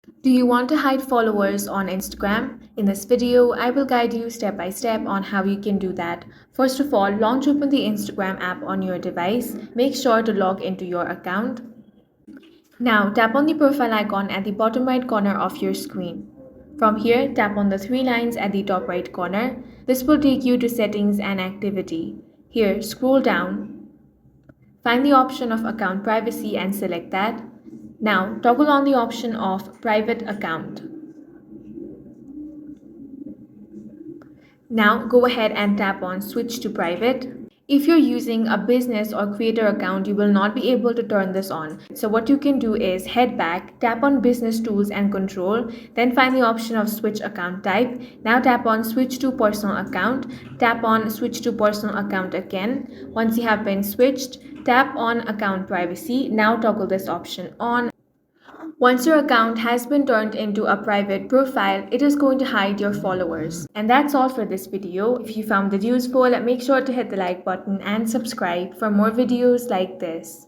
Do you want to hide followers on Instagram? In this video, I will guide you step by step on how you can do that. First of all, launch open the Instagram app on your device. Make sure to log into your account. Now tap on the profile icon at the bottom right corner of your screen. From here, tap on the three lines at the top right corner. This will take you to settings and activity. Here, scroll down. Find the option of account privacy and select that. Now toggle on the option of private account. Now go ahead and tap on switch to private. If you're using a business or creator account, you will not be able to turn this on. So what you can do is head back, tap on business tools and control, then find the option of switch account type. Now tap on switch to personal account, tap on switch to personal account again. Once you have been switched, tap on account privacy. Now toggle this option on. Once your account has been turned into a private profile, it is going to hide your followers. And that's all for this video. If you found it useful, make sure to hit the like button and subscribe for more videos like this.